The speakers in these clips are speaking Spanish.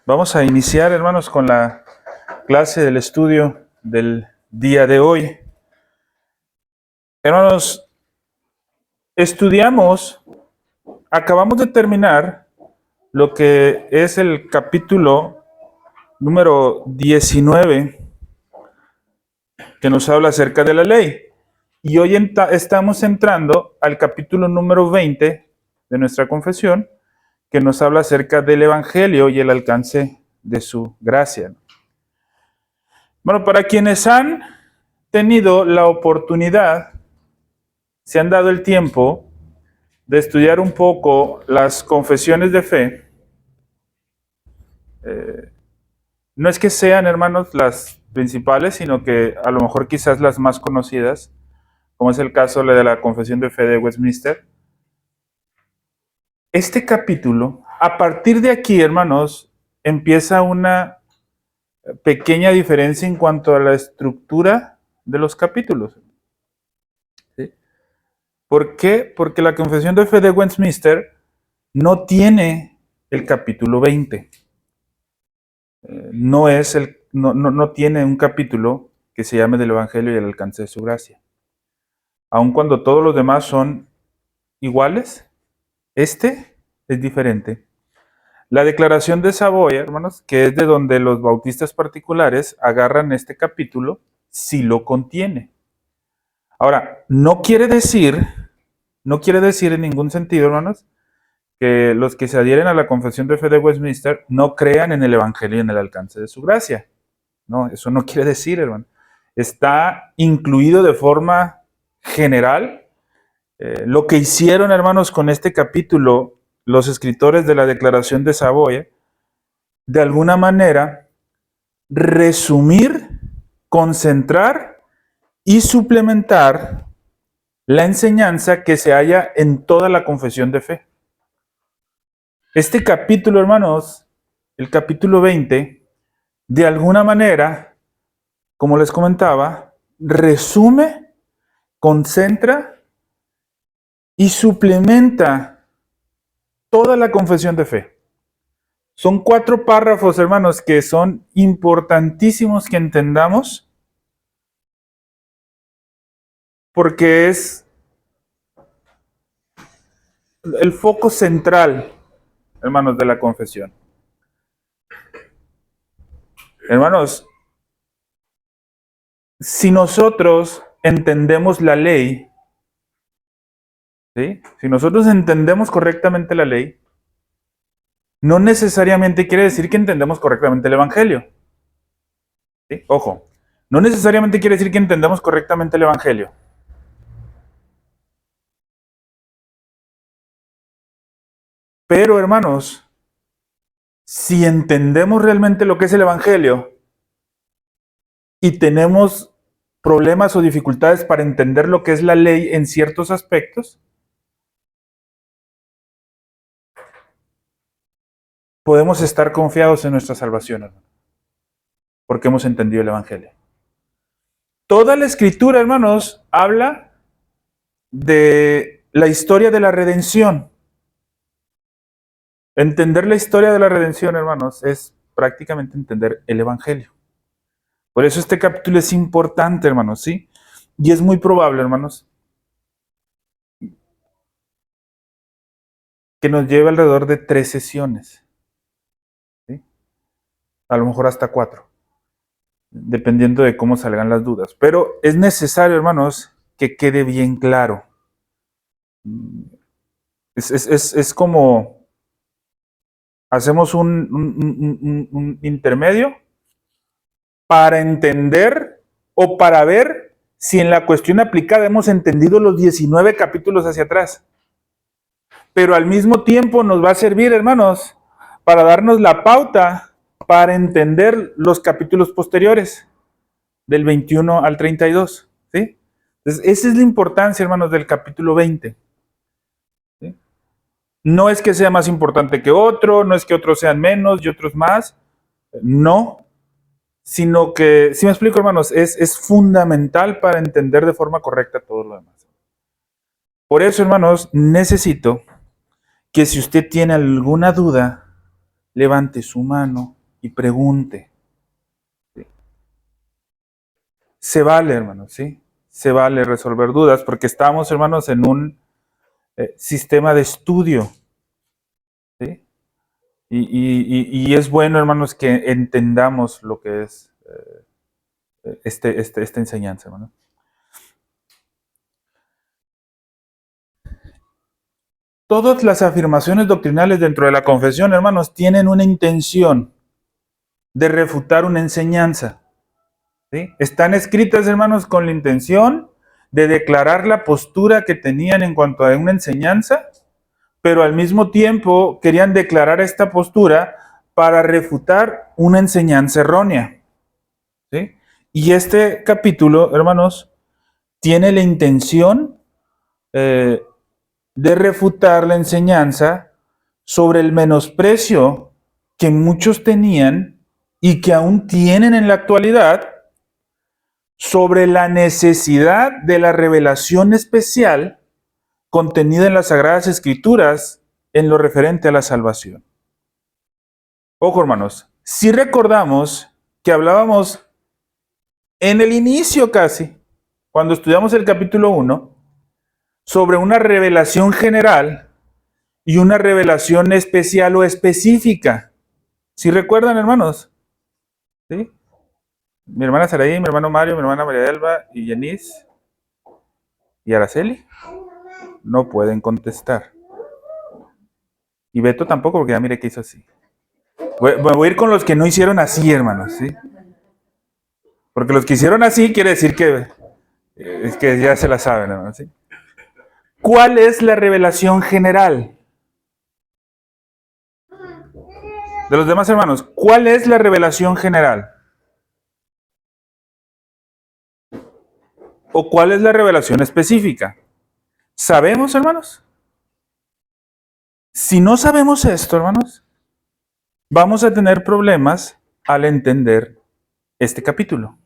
Vamos a iniciar, hermanos, con la clase del estudio del día de hoy. Hermanos, acabamos de terminar lo que es el capítulo número 19, que nos habla acerca de la ley. Y hoy estamos entrando al capítulo número 20 de nuestra confesión, que nos habla acerca del Evangelio y el alcance de su gracia. Bueno, para quienes han tenido la oportunidad, se han dado el tiempo de estudiar un poco las confesiones de fe, no es que sean, hermanos, las principales, sino que a lo mejor quizás las más conocidas, como es el caso de la Confesión de Fe de Westminster. Este capítulo, a partir de aquí, hermanos, empieza una pequeña diferencia en cuanto a la estructura de los capítulos. ¿Sí? ¿Por qué? Porque la Confesión de Fe de Westminster no tiene el capítulo 20. No tiene un capítulo que se llame del Evangelio y el alcance de su gracia. Aun cuando todos los demás son iguales, este es diferente. La Declaración de Saboya, hermanos, que es de donde los bautistas particulares agarran este capítulo, sí lo contiene. Ahora, no quiere decir en ningún sentido, hermanos, que los que se adhieren a la Confesión de Fe de Westminster no crean en el Evangelio y en el alcance de su gracia. No, eso no quiere decir, hermano. Está incluido de forma general. Lo que hicieron, hermanos, con este capítulo, los escritores de la Declaración de Saboya, de alguna manera, resumir, concentrar y suplementar la enseñanza que se halla en toda la confesión de fe. Este capítulo, hermanos, el capítulo 20, de alguna manera, como les comentaba, resume, concentra y suplementa toda la confesión de fe. Son 4 párrafos, hermanos, que son importantísimos que entendamos, porque es el foco central, hermanos, de la confesión. Hermanos, si nosotros entendemos la ley, ¿sí? Si nosotros entendemos correctamente la ley, no necesariamente quiere decir que entendemos correctamente el Evangelio. ¿Sí? Ojo, no necesariamente quiere decir que entendemos correctamente el Evangelio. Pero, hermanos, si entendemos realmente lo que es el Evangelio y tenemos problemas o dificultades para entender lo que es la ley en ciertos aspectos, podemos estar confiados en nuestra salvación, hermano, porque hemos entendido el Evangelio. Toda la Escritura, hermanos, habla de la historia de la redención. Entender la historia de la redención, hermanos, es prácticamente entender el Evangelio. Por eso este capítulo es importante, hermanos, ¿sí? Y es muy probable, hermanos, que nos lleve alrededor de 3 sesiones. ¿Sí? A lo mejor hasta 4, dependiendo de cómo salgan las dudas. Pero es necesario, hermanos, que quede bien claro. Es como hacemos un intermedio para entender o para ver si en la cuestión aplicada hemos entendido los 19 capítulos hacia atrás. Pero al mismo tiempo nos va a servir, hermanos, para darnos la pauta para entender los capítulos posteriores, del 21 al 32. ¿Sí? Entonces, esa es la importancia, hermanos, del capítulo 20. ¿Sí? No es que sea más importante que otro, no es que otros sean menos y otros más, no, sino que, si me explico, hermanos, es fundamental para entender de forma correcta todo lo demás. Por eso, hermanos, necesito que si usted tiene alguna duda, levante su mano y pregunte. ¿Sí? Se vale, hermanos, ¿sí? Se vale resolver dudas porque estamos, hermanos, en un sistema de estudio. ¿Sí? Y es bueno, hermanos, que entendamos lo que es esta enseñanza, hermano. Todas las afirmaciones doctrinales dentro de la confesión, hermanos, tienen una intención de refutar una enseñanza. ¿Sí? Están escritas, hermanos, con la intención de declarar la postura que tenían en cuanto a una enseñanza, pero al mismo tiempo querían declarar esta postura para refutar una enseñanza errónea. ¿Sí? Y este capítulo, hermanos, tiene la intención de refutar la enseñanza sobre el menosprecio que muchos tenían y que aún tienen en la actualidad sobre la necesidad de la revelación especial contenida en las Sagradas Escrituras en lo referente a la salvación. Ojo, hermanos, si recordamos que hablábamos en el inicio casi, cuando estudiamos el capítulo 1, sobre una revelación general y una revelación especial o específica. ¿Sí recuerdan, hermanos? ¿Sí? Mi hermana Saraí, mi hermano Mario, mi hermana María Elba y Yanis y Araceli no pueden contestar. Y Beto tampoco, porque ya mire que hizo así. Voy a ir con los que no hicieron así, hermanos, ¿sí? Porque los que hicieron así quiere decir que es que ya se la saben, hermanos, ¿sí? ¿Cuál es la revelación general? De los demás hermanos, ¿cuál es la revelación general? ¿O cuál es la revelación específica? ¿Sabemos, hermanos? Si no sabemos esto, hermanos, vamos a tener problemas al entender este capítulo.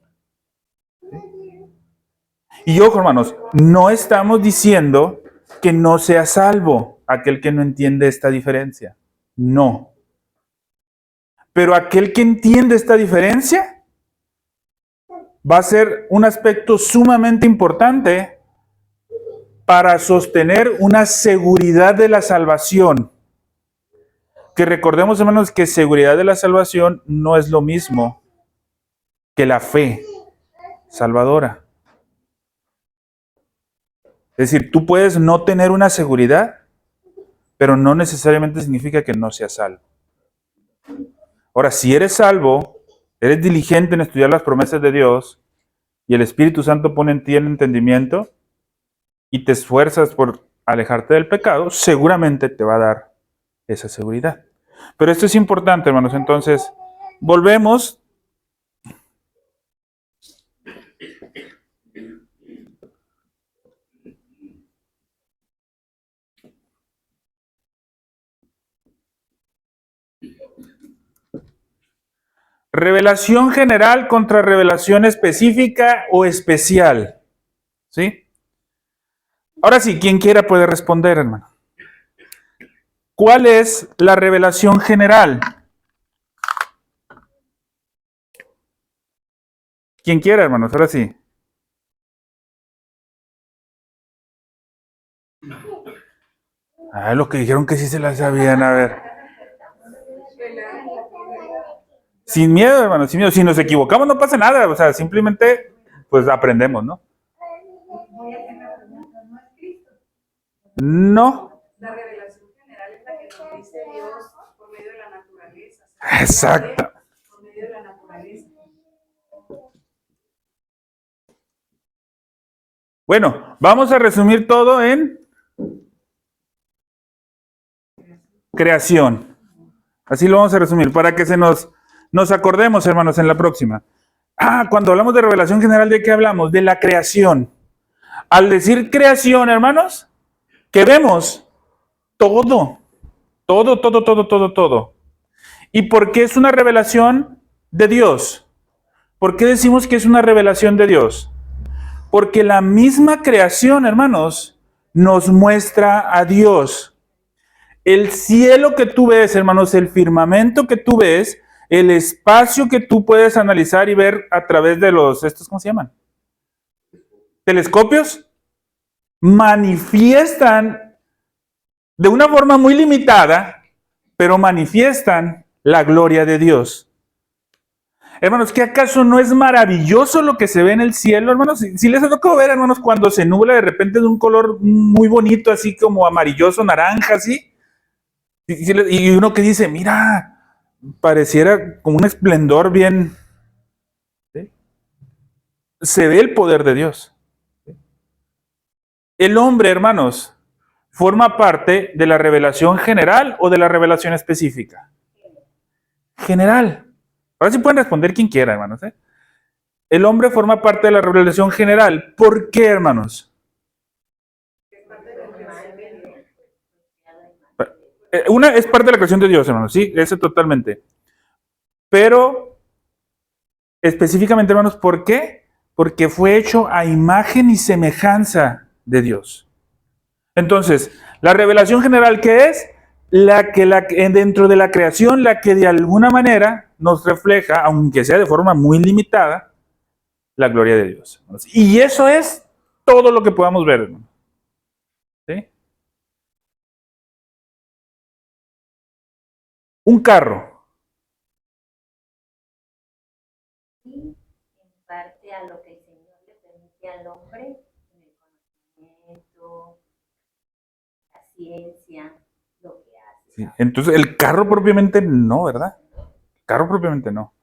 Y ojo, hermanos, no estamos diciendo que no sea salvo aquel que no entiende esta diferencia. No. Pero aquel que entiende esta diferencia va a ser un aspecto sumamente importante para sostener una seguridad de la salvación. Que recordemos, hermanos, que seguridad de la salvación no es lo mismo que la fe salvadora. Es decir, tú puedes no tener una seguridad, pero no necesariamente significa que no seas salvo. Ahora, si eres salvo, eres diligente en estudiar las promesas de Dios y el Espíritu Santo pone en ti el entendimiento y te esfuerzas por alejarte del pecado, seguramente te va a dar esa seguridad. Pero esto es importante, hermanos. Entonces, volvemos. Revelación general contra revelación específica o especial. ¿Sí? Ahora sí, quien quiera puede responder, hermano. ¿Cuál es la revelación general? Quien quiera, hermanos, ahora sí. Ah, lo que dijeron que sí se la sabían, a ver. Sin miedo, hermano, sin miedo. Si nos equivocamos no pasa nada, o sea, simplemente pues aprendemos, ¿no? No. La revelación general es la que nos dice Dios por medio de la naturaleza. Exacto. Por medio de la naturaleza. Bueno, vamos a resumir todo en creación. Así lo vamos a resumir, para que nos acordemos, hermanos, en la próxima. Cuando hablamos de revelación general, ¿de qué hablamos? De la creación. Al decir creación, hermanos, que vemos todo. ¿Y por qué es una revelación de Dios? ¿Por qué decimos que es una revelación de Dios? Porque la misma creación, hermanos, nos muestra a Dios. El cielo que tú ves, hermanos, el firmamento que tú ves, el espacio que tú puedes analizar y ver a través de estos, ¿cómo se llaman? Telescopios, manifiestan de una forma muy limitada, pero manifiestan la gloria de Dios. Hermanos, ¿qué acaso no es maravilloso lo que se ve en el cielo, hermanos? Si les ha tocado ver, hermanos, cuando se nubla de repente de un color muy bonito, así como amarilloso, naranja, así. Y uno que dice, mira, pareciera como un esplendor bien. ¿Sí? Se ve el poder de Dios. El hombre, hermanos, forma parte de la revelación general o de la revelación específica. General. Ahora sí pueden responder quien quiera, hermanos. El hombre forma parte de la revelación general. ¿Por qué, hermanos? Una es parte de la creación de Dios, hermanos, sí, eso totalmente. Pero, específicamente, hermanos, ¿por qué? Porque fue hecho a imagen y semejanza de Dios. Entonces, la revelación general, ¿qué es? Dentro de la creación, la que de alguna manera nos refleja, aunque sea de forma muy limitada, la gloria de Dios. Y eso es todo lo que podamos ver, hermano. ¿Sí? Un carro. En parte a lo que el Señor le permite al hombre, en el conocimiento, la ciencia, lo que hace. Sí. Entonces, el carro propiamente no, ¿verdad? El carro propiamente no.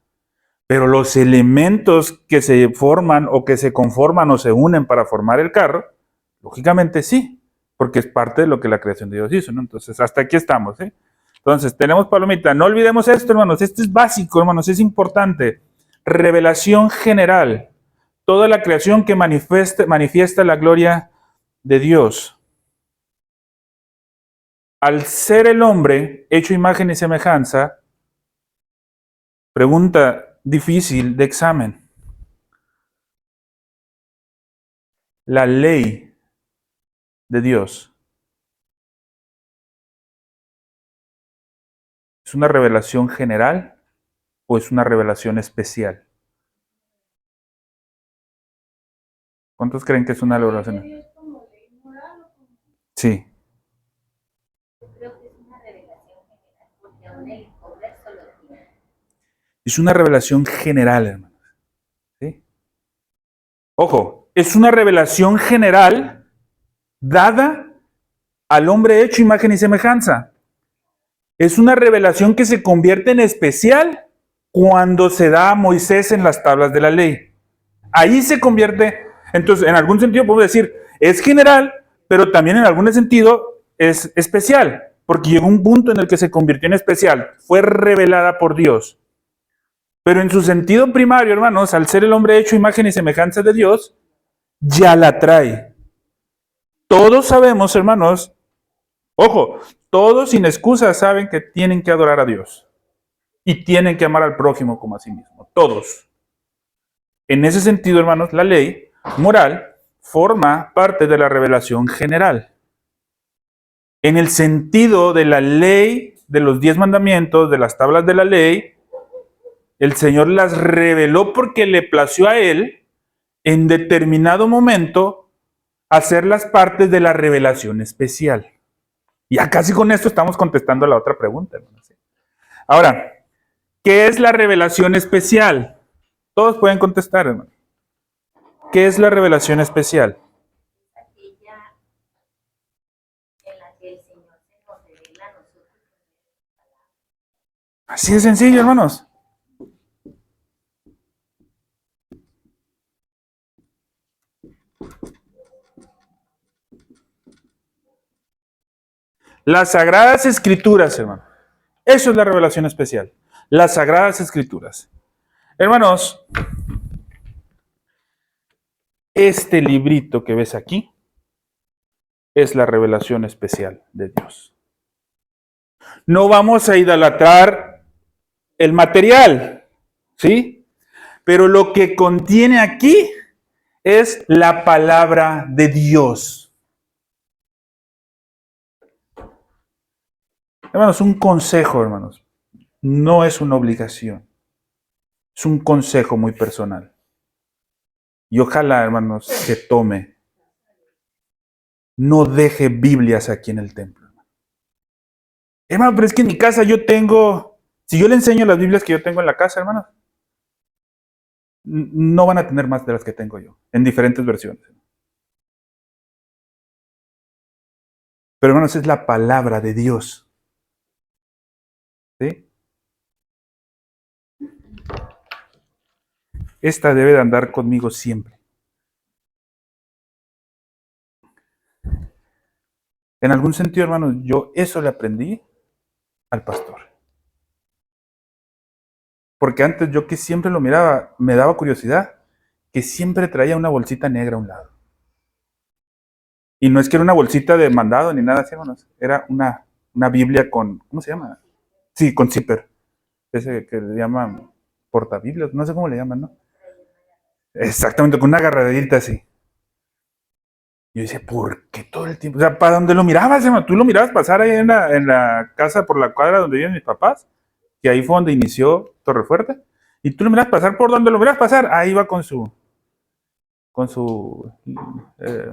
Pero los elementos que se forman o que se conforman o se unen para formar el carro, lógicamente sí, porque es parte de lo que la creación de Dios hizo, ¿no? Entonces, hasta aquí estamos, ¿eh? Entonces, tenemos palomita. No olvidemos esto, hermanos. Esto es básico, hermanos. Es importante. Revelación general. Toda la creación que manifiesta la gloria de Dios. Al ser el hombre hecho imagen y semejanza, pregunta difícil de examen. La ley de Dios ¿es una revelación general o es una revelación especial? ¿Cuántos creen que es una revelación? Sí. Creo que es una revelación general, porque aún el Congreso lo tiene. Es una revelación general, hermanos. ¿Sí? Ojo, es una revelación general dada al hombre hecho imagen y semejanza. Es una revelación que se convierte en especial cuando se da a Moisés en las tablas de la ley. Ahí se convierte, entonces en algún sentido podemos decir, es general, pero también en algún sentido es especial, porque llegó un punto en el que se convirtió en especial, fue revelada por Dios. Pero en su sentido primario, hermanos, al ser el hombre hecho imagen y semejanza de Dios, ya la trae. Todos sabemos, hermanos, ojo, todos sin excusa saben que tienen que adorar a Dios y tienen que amar al prójimo como a sí mismo. Todos. En ese sentido, hermanos, la ley moral forma parte de la revelación general. En el sentido de la ley, de los 10 mandamientos, de las tablas de la ley, el Señor las reveló porque le plació a Él en determinado momento hacerlas partes de la revelación especial. Ya casi con esto estamos contestando la otra pregunta, hermanos. Ahora, ¿qué es la revelación especial? Todos pueden contestar, hermano. ¿Qué es la revelación especial? Aquella en la que el Señor se nos revela a nosotros. Así de sencillo, hermanos. Las Sagradas Escrituras, hermano. Eso es la revelación especial. Las Sagradas Escrituras. Hermanos, este librito que ves aquí es la revelación especial de Dios. No vamos a idolatrar el material, ¿sí? Pero lo que contiene aquí es la palabra de Dios. Hermanos, un consejo, hermanos. No es una obligación. Es un consejo muy personal. Y ojalá, hermanos, se tome. No deje Biblias aquí en el templo. Hermano, pero es que en mi casa yo tengo, si yo le enseño las Biblias que yo tengo en la casa, hermanos, no van a tener más de las que tengo yo, en diferentes versiones. Pero hermanos, es la palabra de Dios. ¿Sí? Esta debe de andar conmigo siempre. En algún sentido, hermanos, yo eso le aprendí al pastor. Porque antes yo que siempre lo miraba, me daba curiosidad, que siempre traía una bolsita negra a un lado. Y no es que era una bolsita de mandado ni nada así, hermanos. Era una Biblia con, ¿cómo se llama? Sí, con zipper. Ese que le llaman portabiblias, no sé cómo le llaman, ¿no? Exactamente, con una agarradita así. Yo decía, ¿por qué todo el tiempo? O sea, ¿para dónde lo mirabas, hermano? Tú lo mirabas pasar ahí en la casa por la cuadra donde viven mis papás, que ahí fue donde inició Torrefuerte. Y tú lo mirabas pasar por donde lo mirabas pasar, ahí va con su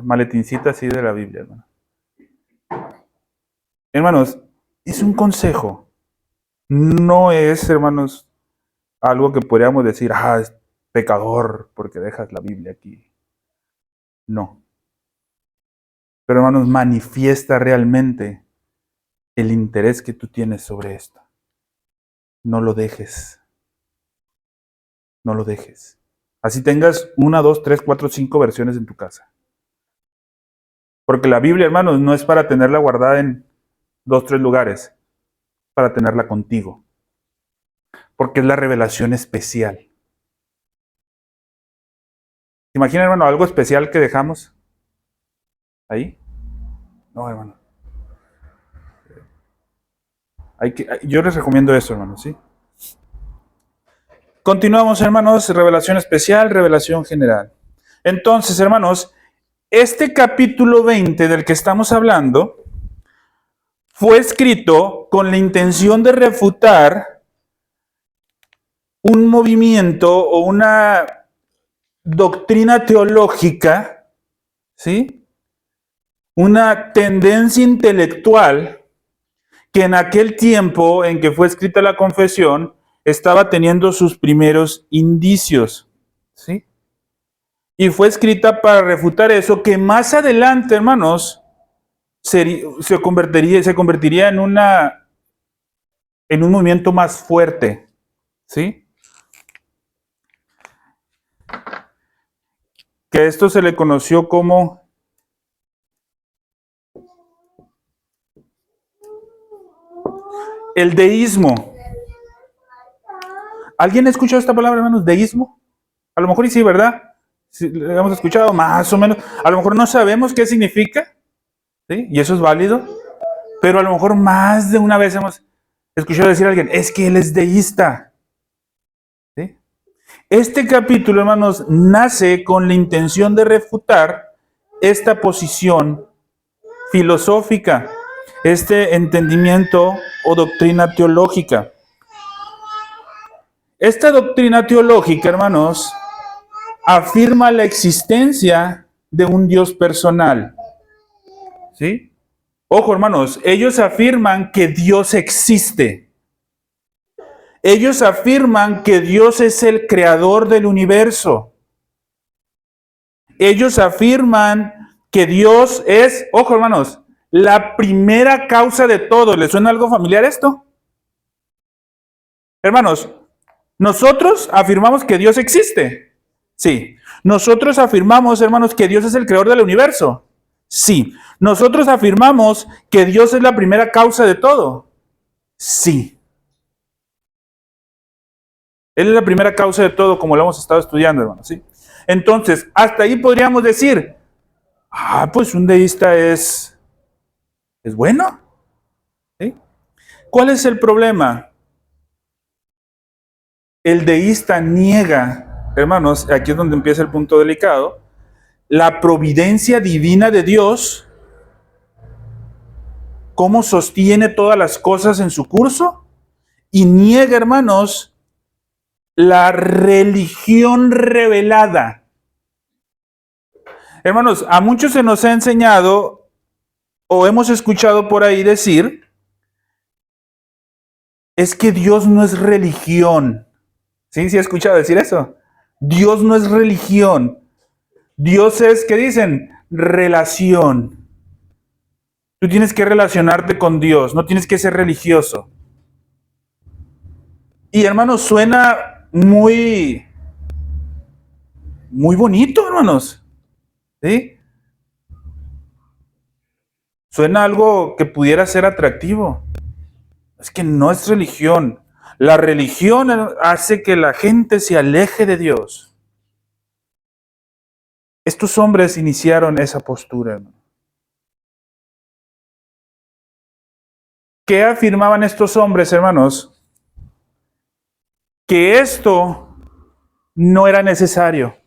maletincita así de la Biblia, hermano. Hermanos, es un consejo. No es, hermanos, algo que podríamos decir, es pecador porque dejas la Biblia aquí. No. Pero, hermanos, manifiesta realmente el interés que tú tienes sobre esto. No lo dejes. No lo dejes. Así tengas 1, 2, 3, 4, 5 versiones en tu casa. Porque la Biblia, hermanos, no es para tenerla guardada en 2, 3 lugares. Para tenerla contigo. Porque es la revelación especial. ¿Se imagina, hermano, algo especial que dejamos ahí? No, hermano. Yo les recomiendo eso, hermano, ¿sí? Continuamos, hermanos, revelación especial, revelación general. Entonces, hermanos, este capítulo 20 del que estamos hablando fue escrito con la intención de refutar un movimiento o una doctrina teológica, ¿sí? Una tendencia intelectual que en aquel tiempo en que fue escrita la confesión estaba teniendo sus primeros indicios, ¿sí? Y fue escrita para refutar eso que más adelante, hermanos, se convertiría en un movimiento más fuerte, ¿sí? Que a esto se le conoció como el deísmo. ¿Alguien ha escuchado esta palabra, hermanos? ¿Deísmo? A lo mejor y sí, ¿verdad? Sí, lo hemos escuchado más o menos. A lo mejor no sabemos qué significa, ¿sí? Y eso es válido. Pero a lo mejor más de una vez hemos escuchado decir a alguien, es que él es deísta. ¿Sí? Este capítulo, hermanos, nace con la intención de refutar esta posición filosófica, este entendimiento o doctrina teológica. Esta doctrina teológica, hermanos, afirma la existencia de un Dios personal. ¿Sí? Ojo, hermanos, ellos afirman que Dios existe. Ellos afirman que Dios es el creador del universo. Ellos afirman que Dios es, ojo, hermanos, la primera causa de todo. ¿Les suena algo familiar esto? Hermanos, nosotros afirmamos que Dios existe. Sí. Nosotros afirmamos, hermanos, que Dios es el creador del universo. Sí. Nosotros afirmamos que Dios es la primera causa de todo. Sí. Él es la primera causa de todo, como lo hemos estado estudiando, hermanos. ¿Sí? Entonces, hasta ahí podríamos decir, pues un deísta es bueno. ¿Sí? ¿Cuál es el problema? El deísta niega, hermanos, aquí es donde empieza el punto delicado, la providencia divina de Dios, cómo sostiene todas las cosas en su curso, y niega, hermanos, la religión revelada. Hermanos, a muchos se nos ha enseñado o hemos escuchado por ahí decir, es que Dios no es religión. ¿Sí? ¿Sí he escuchado decir eso? Dios no es religión. Dios es, ¿qué dicen? Relación. Tú tienes que relacionarte con Dios, no tienes que ser religioso. Y hermanos, suena muy bonito, hermanos. ¿Sí? Suena algo que pudiera ser atractivo. Es que no es religión. La religión hace que la gente se aleje de Dios. Estos hombres iniciaron esa postura, hermano. ¿Qué afirmaban estos hombres, hermanos? Que esto no era necesario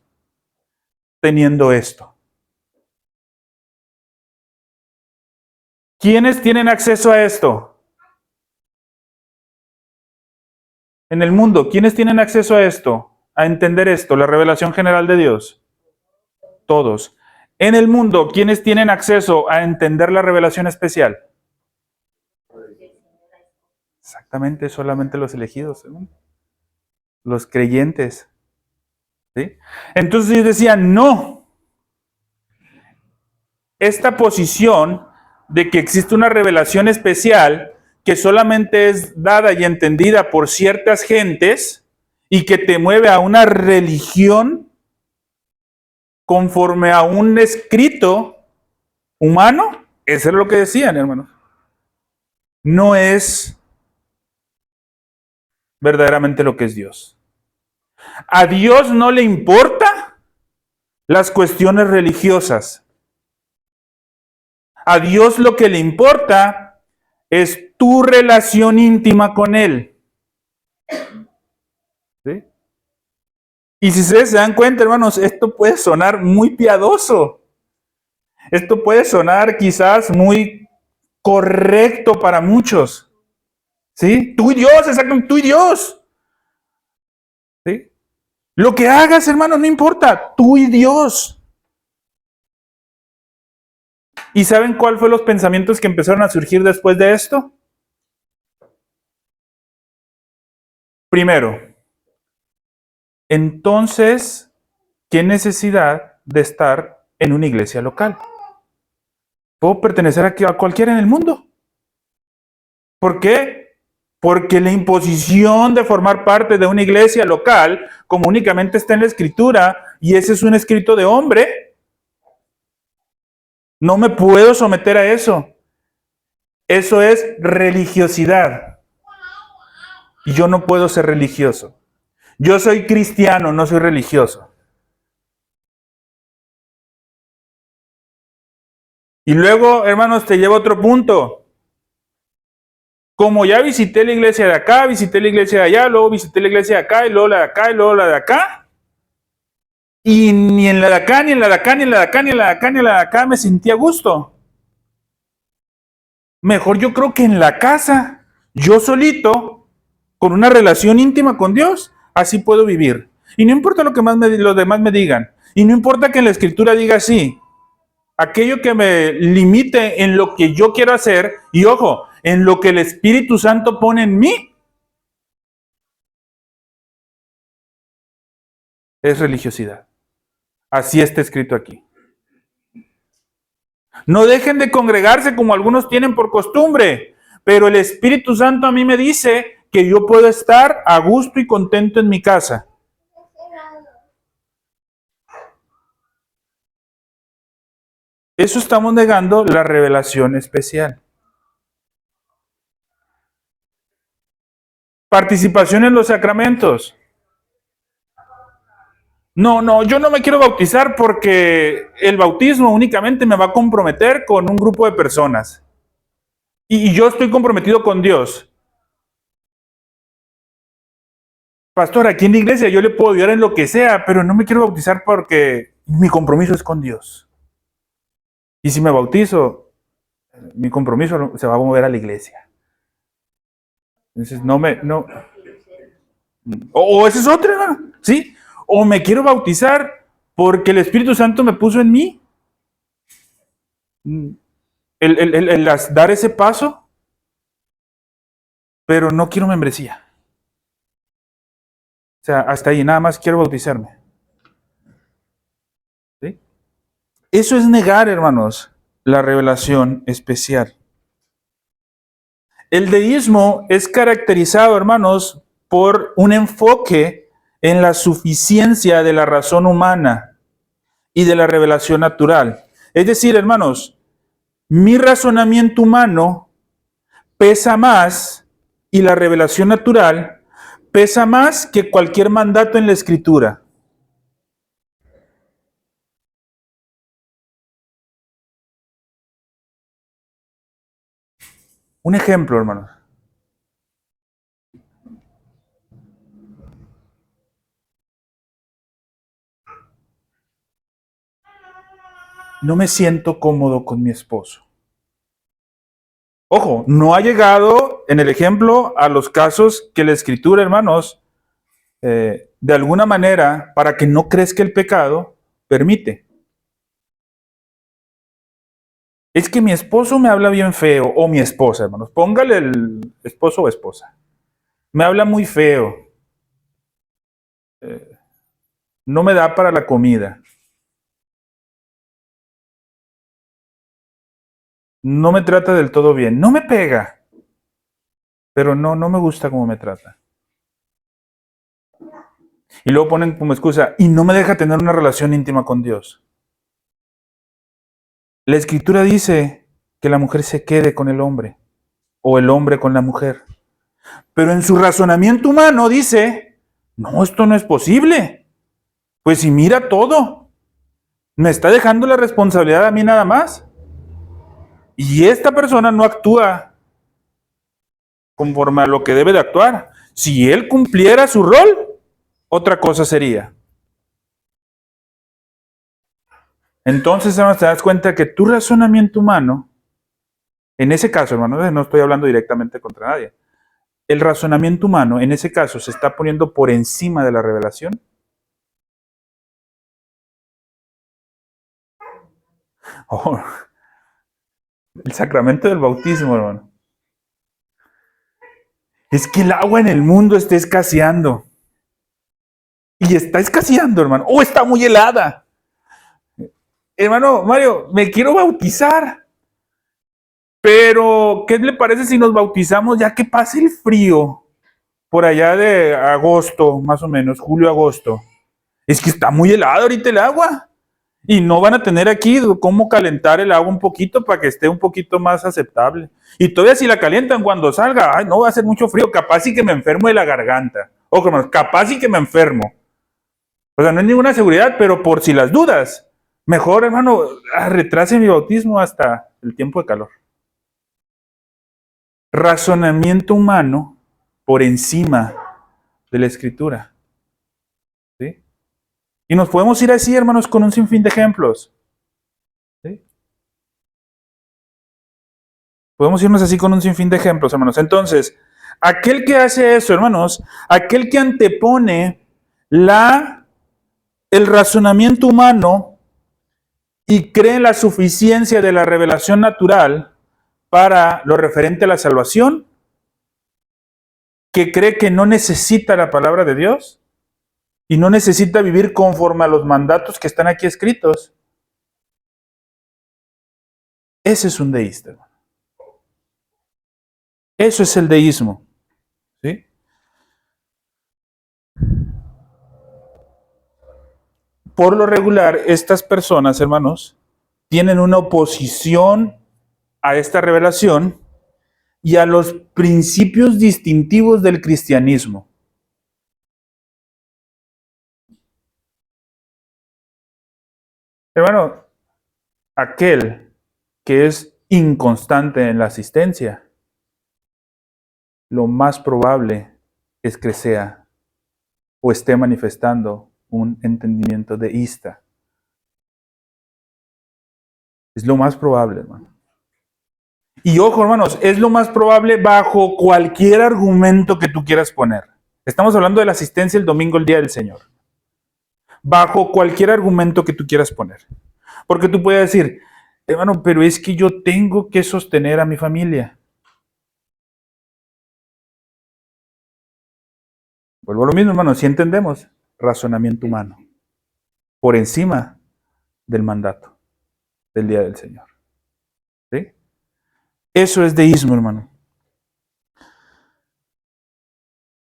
teniendo esto. ¿Quiénes tienen acceso a esto? En el mundo, ¿quiénes tienen acceso a esto? A entender esto, la revelación general de Dios. Todos. En el mundo, ¿quiénes tienen acceso a entender la revelación especial? Exactamente, solamente los elegidos, ¿no? Los creyentes. ¿Sí? Entonces ellos decían, no. Esta posición de que existe una revelación especial que solamente es dada y entendida por ciertas gentes y que te mueve a una religión conforme a un escrito humano, eso es lo que decían, hermanos. No es verdaderamente lo que es Dios. A Dios no le importa las cuestiones religiosas. A Dios lo que le importa es tu relación íntima con Él. ¿Sí? Y si ustedes se dan cuenta, hermanos, esto puede sonar muy piadoso. Esto puede sonar quizás muy correcto para muchos. ¿Sí? Tú y Dios, exactamente, tú y Dios. ¿Sí? Lo que hagas, hermano, no importa, tú y Dios. ¿Y saben cuál fue los pensamientos que empezaron a surgir después de esto? Primero, entonces, ¿qué necesidad de estar en una iglesia local? Puedo pertenecer a cualquiera en el mundo. ¿Por qué? Porque la imposición de formar parte de una iglesia local, como únicamente está en la escritura, y ese es un escrito de hombre, no me puedo someter a eso. Eso es religiosidad. Y yo no puedo ser religioso. Yo soy cristiano, no soy religioso. Y luego, hermanos, te llevo a otro punto. Como ya visité la iglesia de acá, visité la iglesia de allá, luego visité la iglesia de acá, y luego la de acá, y luego la de acá. Y ni en la de acá, ni en la de acá, ni en la de acá, ni en la de acá, ni en la de acá me sentía a gusto. Mejor yo creo que en la casa, yo solito, con una relación íntima con Dios, así puedo vivir. Y no importa lo que los demás me digan. Y no importa que en la escritura diga así. Aquello que me limite en lo que yo quiero hacer, y ojo, en lo que el Espíritu Santo pone en mí, es religiosidad. Así está escrito aquí. No dejen de congregarse como algunos tienen por costumbre, pero el Espíritu Santo a mí me dice que yo puedo estar a gusto y contento en mi casa. Eso estamos negando la revelación especial. Participación en los sacramentos. No, yo no me quiero bautizar porque el bautismo únicamente me va a comprometer con un grupo de personas. Y yo estoy comprometido con Dios. Pastor, aquí en la iglesia yo le puedo ayudar en lo que sea, pero no me quiero bautizar porque mi compromiso es con Dios. Y si me bautizo, mi compromiso se va a mover a la iglesia. Entonces, no. O esa es otra, hermano, ¿sí? O me quiero bautizar porque el Espíritu Santo me puso en mí. El dar ese paso, pero no quiero membresía. O sea, hasta ahí, nada más quiero bautizarme. ¿Sí? Eso es negar, hermanos, la revelación especial. El deísmo es caracterizado, hermanos, por un enfoque en la suficiencia de la razón humana y de la revelación natural. Es decir, hermanos, mi razonamiento humano pesa más y la revelación natural pesa más que cualquier mandato en la Escritura. Un ejemplo, hermanos. No me siento cómodo con mi esposo. Ojo, no ha llegado en el ejemplo a los casos que la Escritura, hermanos, de alguna manera, para que no crezca el pecado, permite. Es que mi esposo me habla bien feo, o mi esposa, hermanos. Póngale el esposo o esposa. Me habla muy feo. No me da para la comida. No me trata del todo bien. No me pega. Pero no me gusta cómo me trata. Y luego ponen como excusa, y no me deja tener una relación íntima con Dios. La Escritura dice que la mujer se quede con el hombre, o el hombre con la mujer. Pero en su razonamiento humano dice, no, esto no es posible. Pues si mira todo, me está dejando la responsabilidad a mí nada más. Y esta persona no actúa conforme a lo que debe de actuar. Si él cumpliera su rol, otra cosa sería. Entonces, hermano, te das cuenta que tu razonamiento humano, en ese caso, hermano, no estoy hablando directamente contra nadie, el razonamiento humano, en ese caso, se está poniendo por encima de la revelación. Oh, el sacramento del bautismo, hermano. Es que el agua en el mundo está escaseando. Y está escaseando, hermano. O está muy helada. Hermano Mario, me quiero bautizar. Pero, ¿qué le parece si nos bautizamos ya que pase el frío? Por allá de agosto, más o menos, julio-agosto. Es que está muy helado ahorita el agua. Y no van a tener aquí cómo calentar el agua un poquito para que esté un poquito más aceptable. Y todavía si la calientan cuando salga, ay, no va a hacer mucho frío, capaz y que me enfermo de la garganta. Ojo, hermanos, capaz y que me enfermo. O sea, no hay ninguna seguridad, pero por si las dudas, mejor, hermano, retrase mi bautismo hasta el tiempo de calor. Razonamiento humano por encima de la Escritura. ¿Sí? Y nos podemos ir así, hermanos, con un sinfín de ejemplos. ¿Sí? Podemos irnos así con un sinfín de ejemplos, hermanos. Entonces, aquel que hace eso, hermanos, aquel que antepone el razonamiento humano y cree en la suficiencia de la revelación natural para lo referente a la salvación, que cree que no necesita la palabra de Dios y no necesita vivir conforme a los mandatos que están aquí escritos, ese es un deísta, hermano. Eso es el deísmo. ¿Sí? Por lo regular, estas personas, hermanos, tienen una oposición a esta revelación y a los principios distintivos del cristianismo. Hermano, aquel que es inconstante en la asistencia, lo más probable es que sea o esté manifestando un entendimiento deísta. Es lo más probable, hermano. Y ojo, hermanos, es lo más probable bajo cualquier argumento que tú quieras poner. Estamos hablando de la asistencia el domingo, el día del Señor. Bajo cualquier argumento que tú quieras poner. Porque tú puedes decir, hermano, pero es que yo tengo que sostener a mi familia. Vuelvo a lo mismo, hermano, si entendemos razonamiento humano por encima del mandato del día del Señor. ¿Sí? Eso es deísmo, hermano.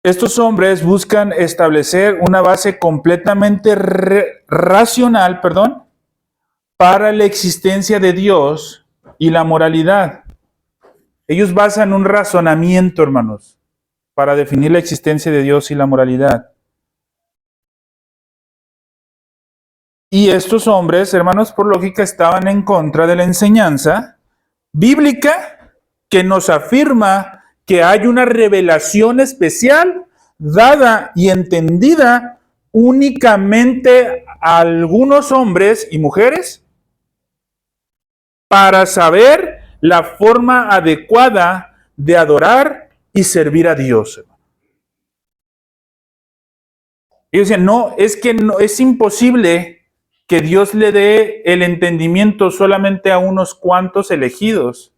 Estos hombres buscan establecer una base completamente racional, para la existencia de Dios y la moralidad. Ellos basan un razonamiento, hermanos, para definir la existencia de Dios y la moralidad. Y estos hombres, hermanos, por lógica, estaban en contra de la enseñanza bíblica que nos afirma que hay una revelación especial dada y entendida únicamente a algunos hombres y mujeres para saber la forma adecuada de adorar y servir a Dios. Ellos decían, no, es que no, es imposible que Dios le dé el entendimiento solamente a unos cuantos elegidos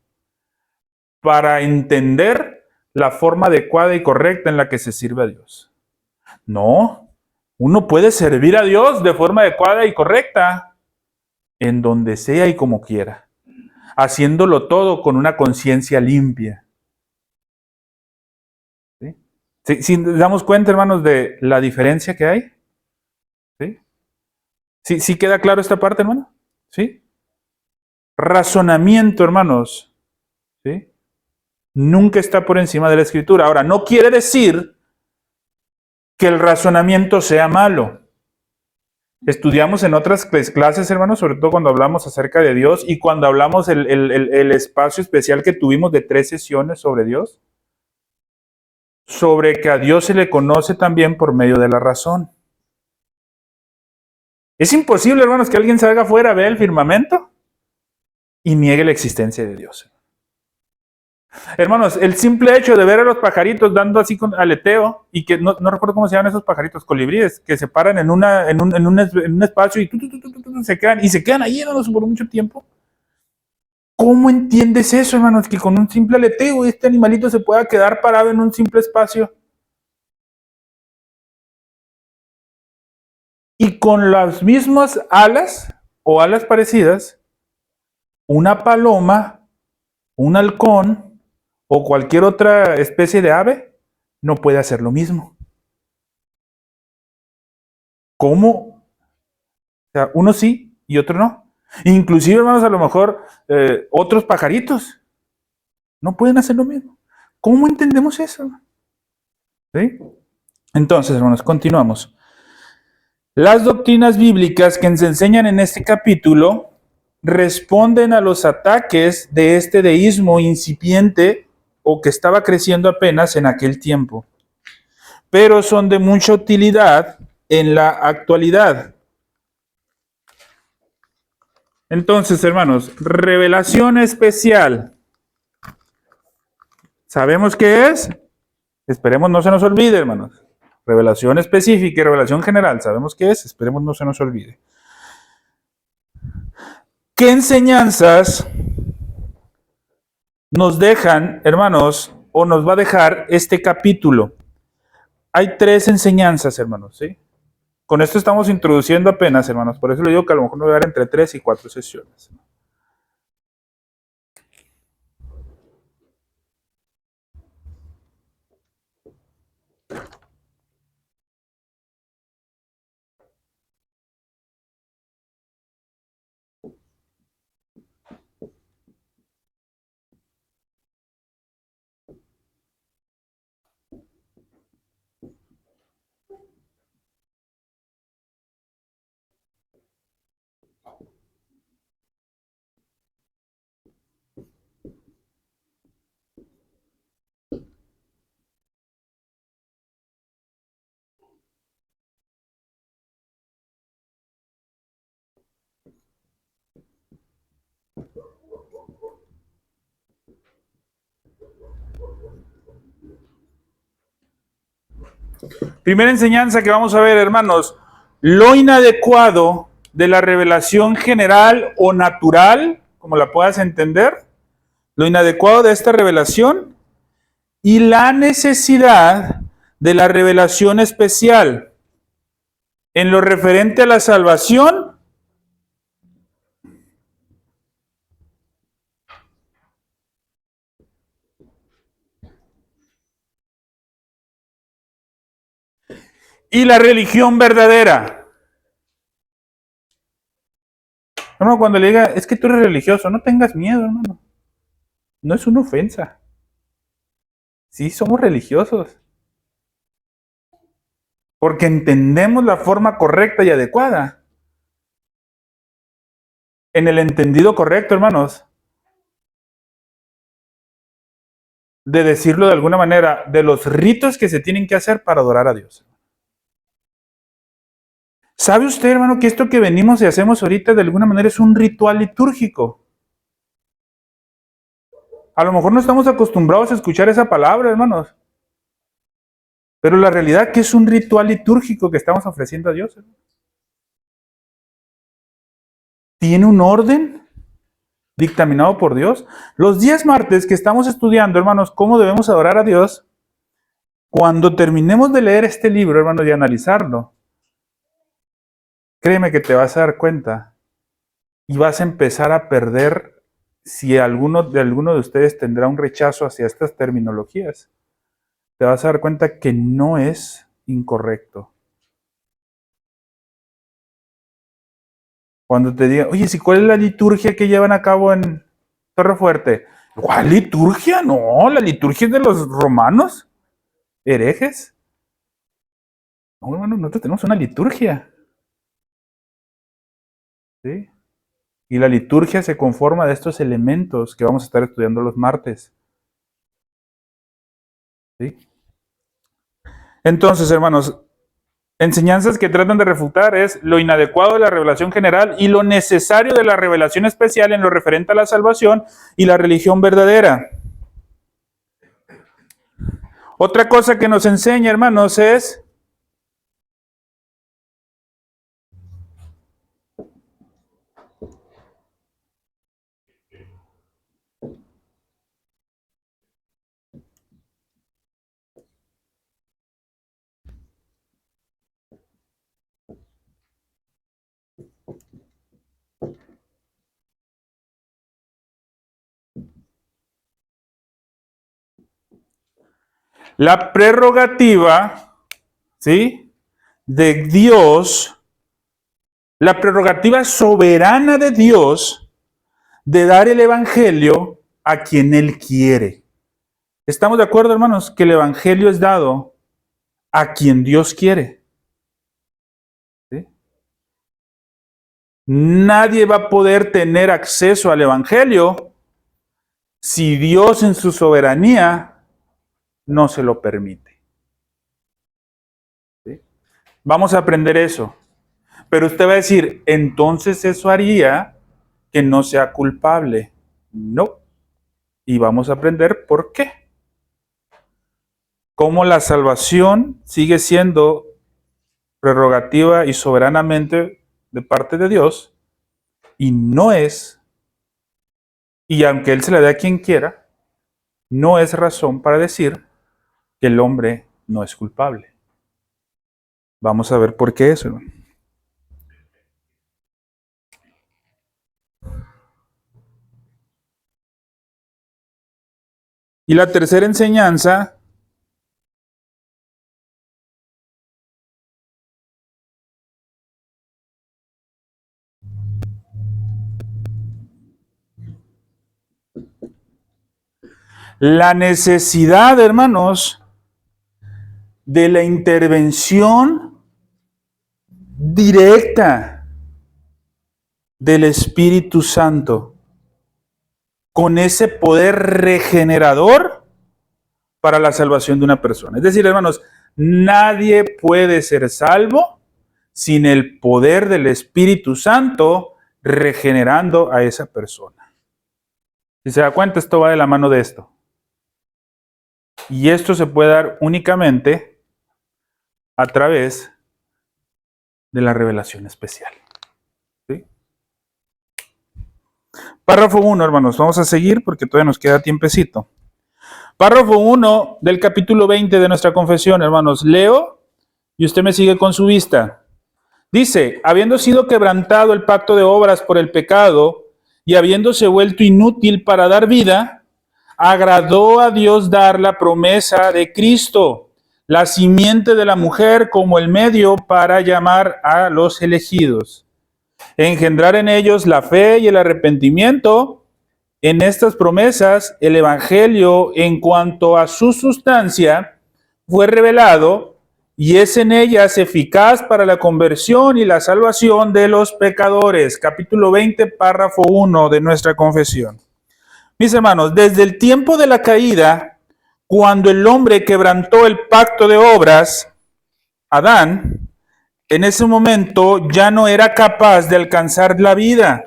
para entender la forma adecuada y correcta en la que se sirve a Dios. No, uno puede servir a Dios de forma adecuada y correcta en donde sea y como quiera, haciéndolo todo con una conciencia limpia. ¿Sí? Si nos damos cuenta, hermanos, de la diferencia que hay. ¿Sí? ¿Sí queda claro esta parte, hermano? ¿Sí? Razonamiento, hermanos, ¿sí? Nunca está por encima de la escritura. Ahora, no quiere decir que el razonamiento sea malo. Estudiamos en otras clases, hermanos, sobre todo cuando hablamos acerca de Dios y cuando hablamos el espacio especial que tuvimos de 3 sesiones sobre Dios, sobre que a Dios se le conoce también por medio de la razón. Es imposible, hermanos, que alguien salga afuera, vea el firmamento y niegue la existencia de Dios. Hermanos, el simple hecho de ver a los pajaritos dando así con aleteo y que no recuerdo cómo se llaman esos pajaritos, colibríes, que se paran en un espacio y se quedan ahí, hermanos, por mucho tiempo. ¿Cómo entiendes eso, hermanos? Que con un simple aleteo este animalito se pueda quedar parado en un simple espacio. Y con las mismas alas o alas parecidas, una paloma, un halcón o cualquier otra especie de ave no puede hacer lo mismo. ¿Cómo? O sea, uno sí y otro no. Inclusive, hermanos, a lo mejor otros pajaritos no pueden hacer lo mismo. ¿Cómo entendemos eso? ¿Sí? Entonces, hermanos, continuamos. Las doctrinas bíblicas que se enseñan en este capítulo responden a los ataques de este deísmo incipiente o que estaba creciendo apenas en aquel tiempo, pero son de mucha utilidad en la actualidad. Entonces, hermanos, revelación especial. ¿Sabemos qué es? Esperemos no se nos olvide, hermanos. Revelación específica y revelación general. ¿Sabemos qué es? Esperemos no se nos olvide. ¿Qué enseñanzas nos dejan, hermanos, o nos va a dejar este capítulo? Hay 3 enseñanzas, hermanos, ¿sí? Con esto estamos introduciendo apenas, hermanos. Por eso le digo que a lo mejor nos va a dar entre 3 y 4 sesiones. Primera enseñanza que vamos a ver, hermanos, lo inadecuado de la revelación general o natural, como la puedas entender, lo inadecuado de esta revelación y la necesidad de la revelación especial en lo referente a la salvación y la religión verdadera. Hermano, cuando le diga, es que tú eres religioso, no tengas miedo, hermano. No es una ofensa. Sí, somos religiosos. Porque entendemos la forma correcta y adecuada. En el entendido correcto, hermanos, de decirlo de alguna manera, de los ritos que se tienen que hacer para adorar a Dios. ¿Sabe usted, hermano, que esto que venimos y hacemos ahorita de alguna manera es un ritual litúrgico? A lo mejor no estamos acostumbrados a escuchar esa palabra, hermanos. Pero la realidad es que es un ritual litúrgico que estamos ofreciendo a Dios. Tiene un orden dictaminado por Dios. Los días martes que estamos estudiando, hermanos, cómo debemos adorar a Dios, cuando terminemos de leer este libro, hermanos, y analizarlo, créeme que te vas a dar cuenta y vas a empezar a perder, si alguno de ustedes tendrá un rechazo hacia estas terminologías, te vas a dar cuenta que no es incorrecto. Cuando te digan, oye, ¿cuál es la liturgia que llevan a cabo en Torre Fuerte? ¿Cuál liturgia? No, la liturgia es de los romanos, herejes. No, hermano, nosotros tenemos una liturgia. ¿Sí? Y la liturgia se conforma de estos elementos que vamos a estar estudiando los martes. ¿Sí? Entonces, hermanos, enseñanzas que tratan de refutar es lo inadecuado de la revelación general y lo necesario de la revelación especial en lo referente a la salvación y la religión verdadera. Otra cosa que nos enseña, hermanos, es la prerrogativa, ¿sí?, de Dios, la prerrogativa soberana de Dios de dar el evangelio a quien Él quiere. ¿Estamos de acuerdo, hermanos, que el evangelio es dado a quien Dios quiere? ¿Sí? Nadie va a poder tener acceso al evangelio si Dios en su soberanía no se lo permite. ¿Sí? Vamos a aprender eso. Pero usted va a decir, entonces eso haría que no sea culpable. No. Y vamos a aprender por qué. Cómo la salvación sigue siendo prerrogativa y soberanamente de parte de Dios y no es, y aunque Él se la dé a quien quiera, no es razón para decir que el hombre no es culpable. Vamos a ver por qué eso, hermano. Y la tercera enseñanza la necesidad, hermanos, de la intervención directa del Espíritu Santo con ese poder regenerador para la salvación de una persona. Es decir, hermanos, nadie puede ser salvo sin el poder del Espíritu Santo regenerando a esa persona. Si se da cuenta, esto va de la mano de esto. Y esto se puede dar únicamente a través de la revelación especial. ¿Sí? Párrafo 1, hermanos. Vamos a seguir porque todavía nos queda tiempecito. Párrafo 1 del capítulo 20 de nuestra confesión, hermanos. Leo y usted me sigue con su vista. Dice, habiendo sido quebrantado el pacto de obras por el pecado y habiéndose vuelto inútil para dar vida, agradó a Dios dar la promesa de Cristo, la simiente de la mujer como el medio para llamar a los elegidos, engendrar en ellos la fe y el arrepentimiento. En estas promesas, el Evangelio, en cuanto a su sustancia, fue revelado y es en ellas eficaz para la conversión y la salvación de los pecadores. Capítulo 20, párrafo 1 de nuestra confesión. Mis hermanos, desde el tiempo de la caída, cuando el hombre quebrantó el pacto de obras, Adán, en ese momento ya no era capaz de alcanzar la vida.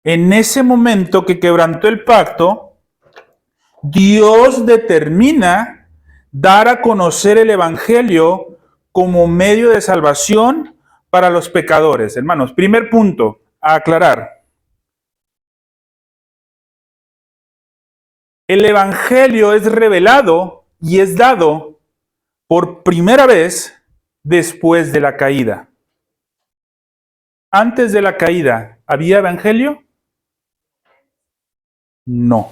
En ese momento que quebrantó el pacto, Dios determina dar a conocer el Evangelio como medio de salvación para los pecadores. Hermanos, primer punto a aclarar. El Evangelio es revelado y es dado por primera vez después de la caída. Antes de la caída, ¿había Evangelio? No.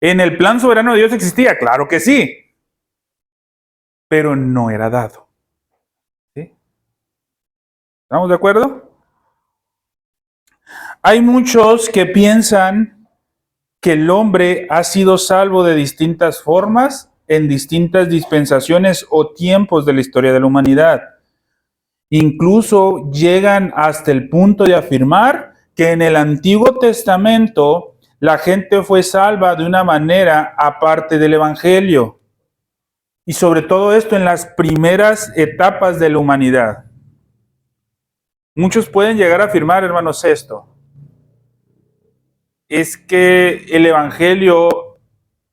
¿En el plan soberano de Dios existía? Claro que sí, pero no era dado. ¿Sí? ¿Estamos de acuerdo? Hay muchos que piensan que el hombre ha sido salvo de distintas formas, en distintas dispensaciones o tiempos de la historia de la humanidad. Incluso llegan hasta el punto de afirmar que en el Antiguo Testamento la gente fue salva de una manera aparte del Evangelio. Y sobre todo esto en las primeras etapas de la humanidad. Muchos pueden llegar a afirmar, hermanos, esto. Es que el Evangelio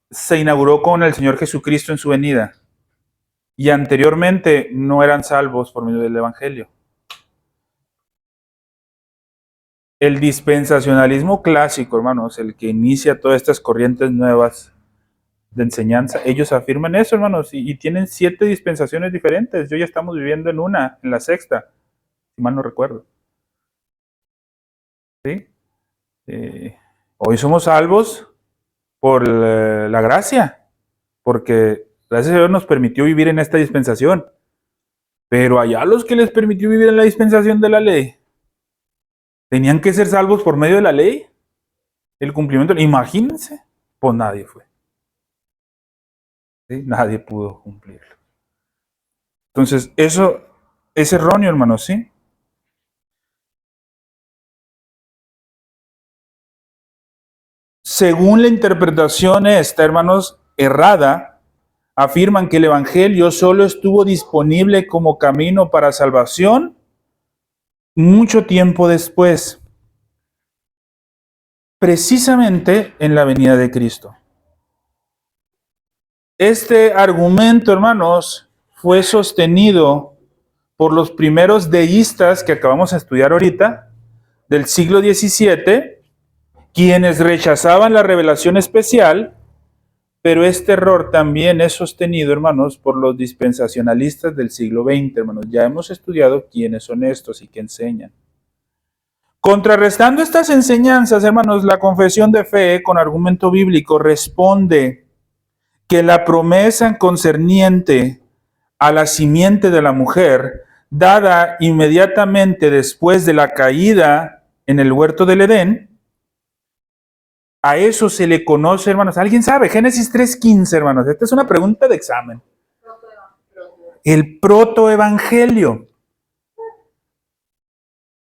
se inauguró con el Señor Jesucristo en su venida. Y anteriormente no eran salvos por medio del Evangelio. El dispensacionalismo clásico, hermanos, el que inicia todas estas corrientes nuevas de enseñanza, ellos afirman eso, hermanos, y tienen 7 dispensaciones diferentes. Yo ya estamos viviendo en una, en la 6ª, si mal no recuerdo. ¿Sí? Hoy somos salvos por la gracia, porque gracias a Dios nos permitió vivir en esta dispensación. Pero allá los que les permitió vivir en la dispensación de la ley, ¿tenían que ser salvos por medio de la ley? El cumplimiento, imagínense, pues nadie fue. ¿Sí? Nadie pudo cumplirlo. Entonces, eso es erróneo, hermanos, ¿sí? Según la interpretación esta, hermanos, errada, afirman que el Evangelio solo estuvo disponible como camino para salvación mucho tiempo después, precisamente en la venida de Cristo. Este argumento, hermanos, fue sostenido por los primeros deístas que acabamos de estudiar ahorita, del siglo XVII, quienes rechazaban la revelación especial, pero este error también es sostenido, hermanos, por los dispensacionalistas del siglo XX, hermanos. Ya hemos estudiado quiénes son estos y qué enseñan. Contrarrestando estas enseñanzas, hermanos, la confesión de fe con argumento bíblico responde que la promesa concerniente a la simiente de la mujer, dada inmediatamente después de la caída en el huerto del Edén, a eso se le conoce, hermanos. ¿Alguien sabe? Génesis 3:15, hermanos. Esta es una pregunta de examen. El protoevangelio.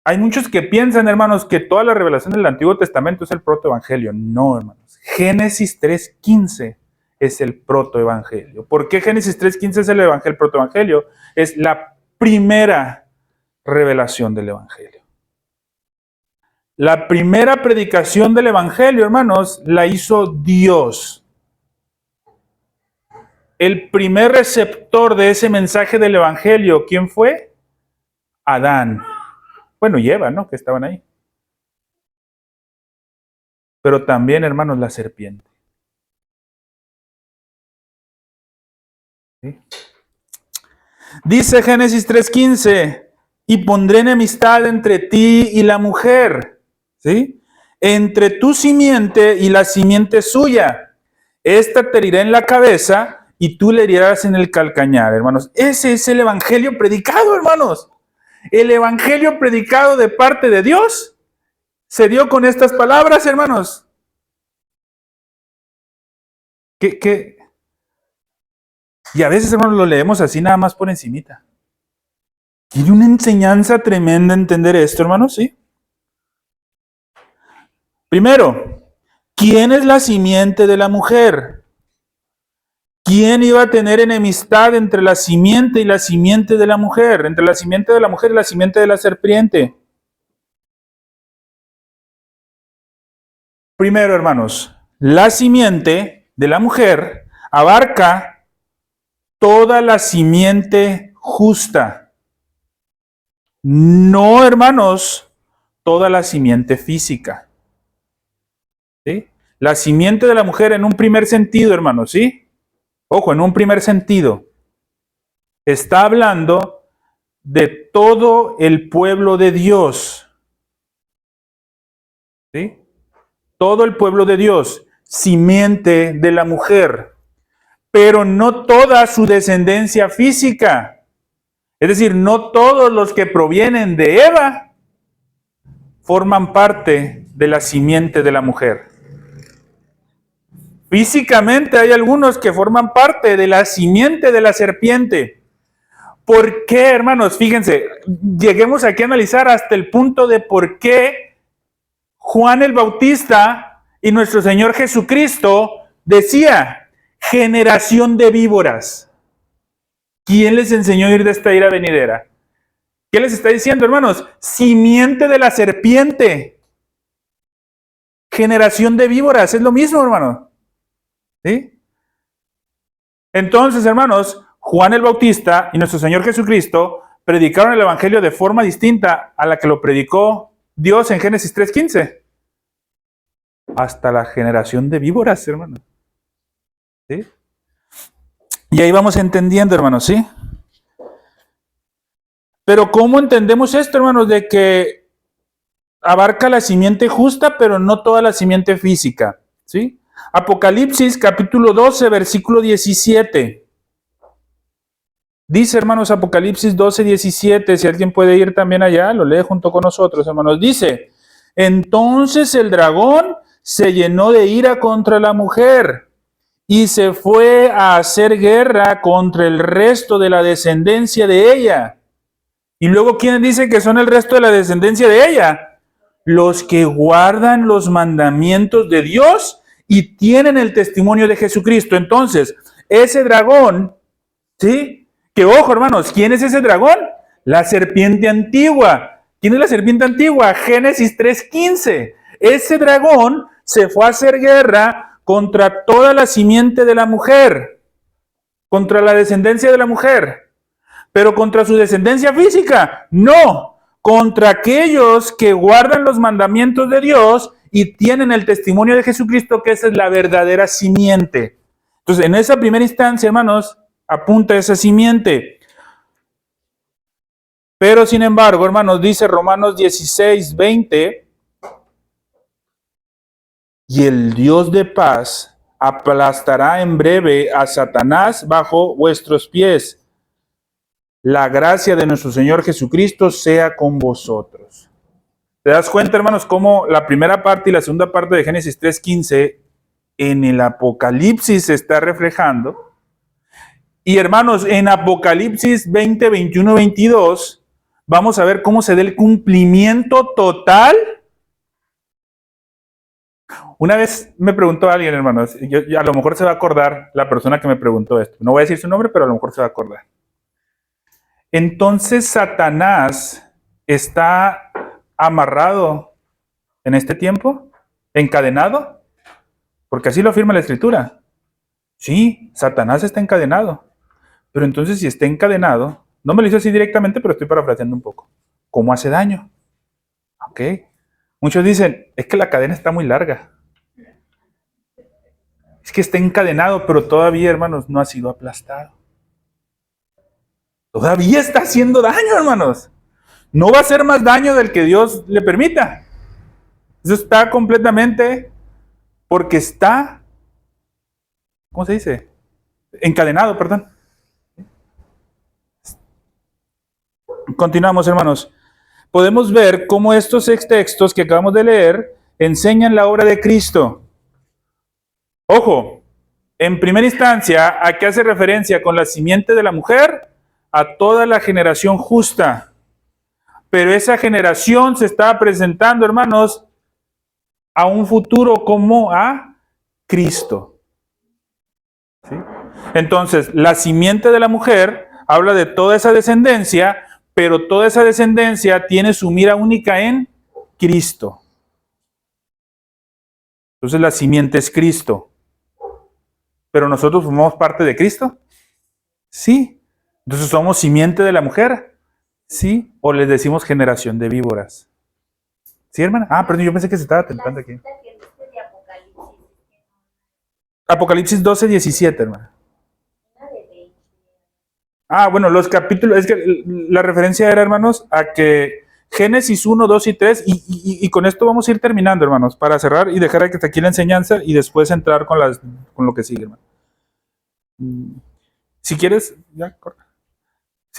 Hay muchos que piensan, hermanos, que toda la revelación del Antiguo Testamento es el protoevangelio. No, hermanos. Génesis 3:15 es el protoevangelio. ¿Por qué Génesis 3:15 es el protoevangelio? Es la primera revelación del evangelio. La primera predicación del Evangelio, hermanos, la hizo Dios. El primer receptor de ese mensaje del Evangelio, ¿quién fue? Adán. Bueno, y Eva, ¿no? Que estaban ahí. Pero también, hermanos, la serpiente. ¿Sí? Dice Génesis 3:15, y pondré enemistad entre ti y la mujer, ¿sí? Entre tu simiente y la simiente suya. Esta te herirá en la cabeza y tú le herirás en el calcañar, hermanos. Ese es el evangelio predicado, hermanos. El evangelio predicado de parte de Dios se dio con estas palabras, hermanos. Y a veces, hermanos, lo leemos así nada más por encimita. Tiene una enseñanza tremenda entender esto, hermanos, ¿sí? Primero, ¿quién es la simiente de la mujer? ¿Quién iba a tener enemistad entre la simiente y la simiente de la mujer? Entre la simiente de la mujer y la simiente de la serpiente. Primero, hermanos, la simiente de la mujer abarca toda la simiente justa. No, hermanos, toda la simiente física. ¿Sí? La simiente de la mujer en un primer sentido, hermanos, ¿sí? Ojo, en un primer sentido, está hablando de todo el pueblo de Dios. ¿Sí? Todo el pueblo de Dios, simiente de la mujer, pero no toda su descendencia física. Es decir, no todos los que provienen de Eva forman parte de la simiente de la mujer. Físicamente hay algunos que forman parte de la simiente de la serpiente. ¿Por qué, hermanos? Fíjense, lleguemos aquí a analizar hasta el punto de por qué Juan el Bautista y nuestro Señor Jesucristo decía, generación de víboras. ¿Quién les enseñó a ir de esta ira venidera? ¿Qué les está diciendo, hermanos? Simiente de la serpiente. Generación de víboras, es lo mismo, hermano. ¿Sí? Entonces, hermanos, Juan el Bautista y nuestro Señor Jesucristo predicaron el Evangelio de forma distinta a la que lo predicó Dios en Génesis 3:15. Hasta la generación de víboras, hermanos. ¿Sí? Y ahí vamos entendiendo, hermanos, ¿sí? Pero ¿cómo entendemos esto, hermanos? De que abarca la simiente justa, pero no toda la simiente física, ¿sí? Apocalipsis capítulo 12, versículo 17. Dice, hermanos, Apocalipsis 12, 17, si alguien puede ir también allá, lo lee junto con nosotros, hermanos. Dice, entonces el dragón se llenó de ira contra la mujer y se fue a hacer guerra contra el resto de la descendencia de ella. Y luego, ¿quién dice que son el resto de la descendencia de ella? Los que guardan los mandamientos de Dios y tienen el testimonio de Jesucristo. Entonces, ese dragón, ¿sí? Que ojo, hermanos, ¿quién es ese dragón? La serpiente antigua. ¿Quién es la serpiente antigua? Génesis 3:15. Ese dragón se fue a hacer guerra contra toda la simiente de la mujer, contra la descendencia de la mujer, pero contra su descendencia física, no, contra aquellos que guardan los mandamientos de Dios y tienen el testimonio de Jesucristo, que esa es la verdadera simiente. Entonces, en esa primera instancia, hermanos, apunta a esa simiente. Pero, sin embargo, hermanos, dice Romanos 16, 20, y el Dios de paz aplastará en breve a Satanás bajo vuestros pies. La gracia de nuestro Señor Jesucristo sea con vosotros. ¿Te das cuenta, hermanos, cómo la primera parte y la segunda parte de Génesis 3:15 en el Apocalipsis se está reflejando? Y, hermanos, en Apocalipsis 20, 21, 22, vamos a ver cómo se da el cumplimiento total. Una vez me preguntó alguien, hermanos, a lo mejor se va a acordar la persona que me preguntó esto. No voy a decir su nombre, pero a lo mejor se va a acordar. Entonces Satanás está amarrado en este tiempo? ¿Encadenado? Porque así lo afirma la Escritura. Sí, Satanás está encadenado. Pero entonces si está encadenado, no me lo hizo así directamente, pero estoy parafraseando un poco. ¿Cómo hace daño? Ok. Muchos dicen, es que la cadena está muy larga. Es que está encadenado, pero todavía, hermanos, no ha sido aplastado. Todavía está haciendo daño, hermanos. No va a hacer más daño del que Dios le permita. Eso está completamente porque está, ¿cómo se dice? Encadenado, perdón. Continuamos, hermanos. Podemos ver cómo estos textos que acabamos de leer enseñan la obra de Cristo. Ojo, en primera instancia, ¿a qué hace referencia con la simiente de la mujer? A toda la generación justa. Pero esa generación se está presentando, hermanos, a un futuro como a Cristo. ¿Sí? Entonces, la simiente de la mujer habla de toda esa descendencia, pero toda esa descendencia tiene su mira única en Cristo. Entonces, la simiente es Cristo. ¿Pero nosotros formamos parte de Cristo? Sí. Entonces, ¿somos simiente de la mujer? Sí. ¿O les decimos generación de víboras? ¿Sí, hermana? Ah, perdón, yo pensé que se estaba tentando aquí. Apocalipsis 12, 17, hermana. Ah, bueno, los capítulos, es que la referencia era, hermanos, a que Génesis 1, 2 y 3, y con esto vamos a ir terminando, hermanos, para cerrar y dejar hasta aquí la enseñanza y después entrar con lo que sigue, hermano. Si quieres, ya, corta.